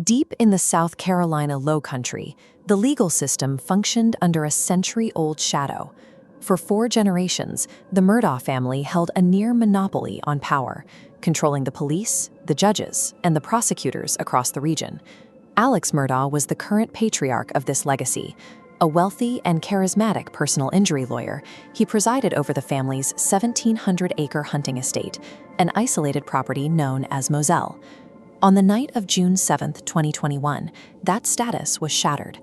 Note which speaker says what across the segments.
Speaker 1: Deep in the South Carolina Lowcountry, the legal system functioned under a century-old shadow. For 4 generations, the Murdaugh family held a near monopoly on power, controlling the police, the judges, and the prosecutors across the region. Alex Murdaugh was the current patriarch of this legacy. A wealthy and charismatic personal injury lawyer, he presided over the family's 1,700-acre hunting estate, an isolated property known as Moselle. On the night of June 7, 2021, that status was shattered.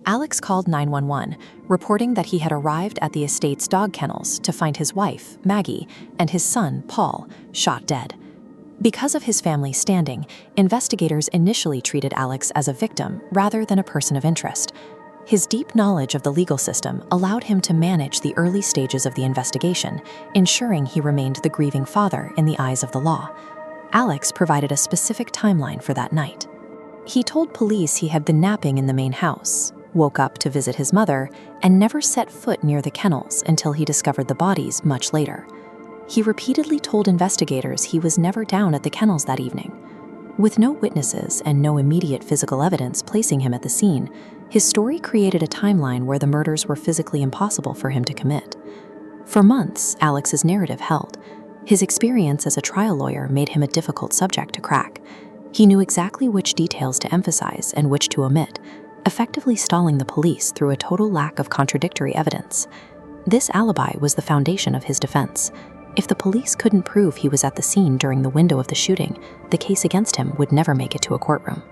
Speaker 1: Alex called 911, reporting that he had arrived at the estate's dog kennels to find his wife, Maggie, and his son, Paul, shot dead. Because of his family's standing, investigators initially treated Alex as a victim rather than a person of interest. His deep knowledge of the legal system allowed him to manage the early stages of the investigation, ensuring he remained the grieving father in the eyes of the law. Alex provided a specific timeline for that night. He told police he had been napping in the main house, woke up to visit his mother, and never set foot near the kennels until he discovered the bodies much later. He repeatedly told investigators he was never down at the kennels that evening. With no witnesses and no immediate physical evidence placing him at the scene, his story created a timeline where the murders were physically impossible for him to commit. For months, Alex's narrative held. His experience as a trial lawyer made him a difficult subject to crack. He knew exactly which details to emphasize and which to omit, effectively stalling the police through a total lack of contradictory evidence. This alibi was the foundation of his defense. If the police couldn't prove he was at the scene during the window of the shooting, the case against him would never make it to a courtroom.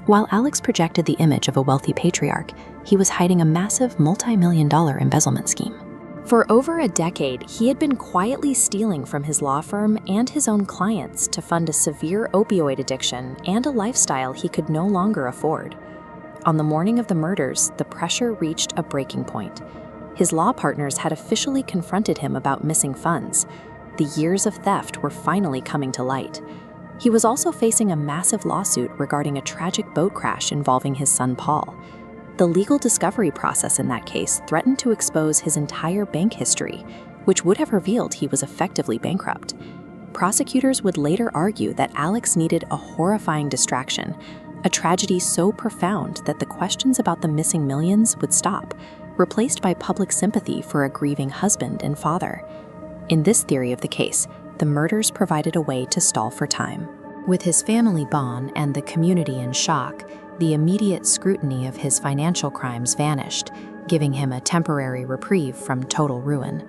Speaker 1: While Alex projected the image of a wealthy patriarch, he was hiding a massive multi-million-dollar embezzlement scheme. For over a decade, he had been quietly stealing from his law firm and his own clients to fund a severe opioid addiction and a lifestyle he could no longer afford. On the morning of the murders, the pressure reached a breaking point. His law partners had officially confronted him about missing funds. The years of theft were finally coming to light. He was also facing a massive lawsuit regarding a tragic boat crash involving his son Paul. The legal discovery process in that case threatened to expose his entire bank history, which would have revealed he was effectively bankrupt. Prosecutors would later argue that Alex needed a horrifying distraction, a tragedy so profound that the questions about the missing millions would stop, replaced by public sympathy for a grieving husband and father. In this theory of the case, the murders provided a way to stall for time. With his family gone and the community in shock, the immediate scrutiny of his financial crimes vanished, giving him a temporary reprieve from total ruin.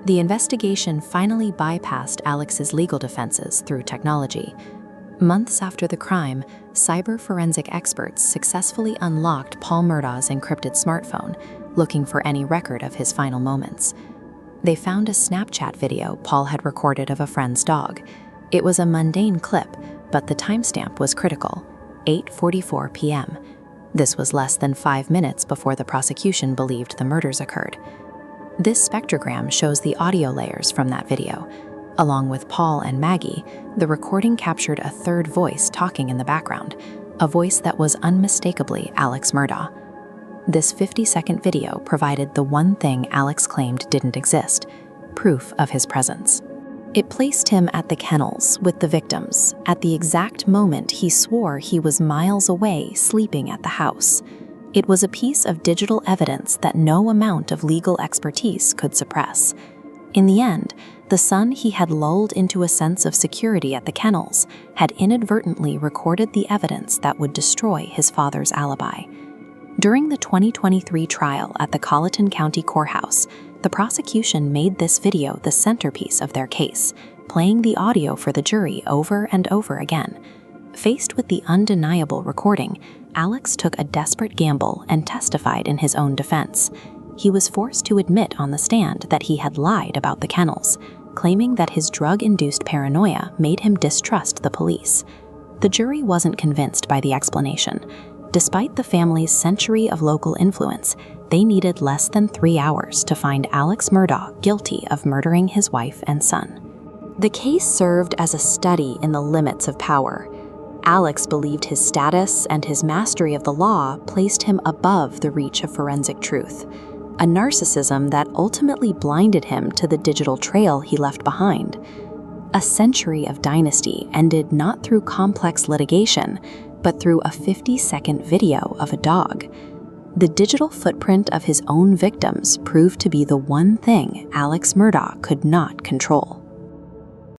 Speaker 1: The investigation finally bypassed Alex's legal defenses through technology. Months after the crime, cyber forensic experts successfully unlocked Paul Murdaugh's encrypted smartphone, looking for any record of his final moments. They found a Snapchat video Paul had recorded of a friend's dog. It was a mundane clip, but the timestamp was critical: 8:44 p.m. This was less than 5 minutes before the prosecution believed the murders occurred. This spectrogram shows the audio layers from that video. Along with Paul and Maggie, the recording captured a third voice talking in the background, a voice that was unmistakably Alex Murdaugh. This 50-second video provided the one thing Alex claimed didn't exist: proof of his presence. It placed him at the kennels with the victims at the exact moment he swore he was miles away sleeping at the house. It was a piece of digital evidence that no amount of legal expertise could suppress. In the end, the son he had lulled into a sense of security at the kennels had inadvertently recorded the evidence that would destroy his father's alibi. During the 2023 trial at the Colleton County Courthouse, the prosecution made this video the centerpiece of their case, playing the audio for the jury over and over again. Faced with the undeniable recording, Alex took a desperate gamble and testified in his own defense. He was forced to admit on the stand that he had lied about the kennels, claiming that his drug-induced paranoia made him distrust the police. The jury wasn't convinced by the explanation. Despite the family's century of local influence, they needed less than 3 hours to find Alex Murdaugh guilty of murdering his wife and son. The case served as a study in the limits of power. Alex believed his status and his mastery of the law placed him above the reach of forensic truth, a narcissism that ultimately blinded him to the digital trail he left behind. A century of dynasty ended not through complex litigation, but through a 50-second video of a dog. The digital footprint of his own victims proved to be the one thing Alex Murdaugh could not control.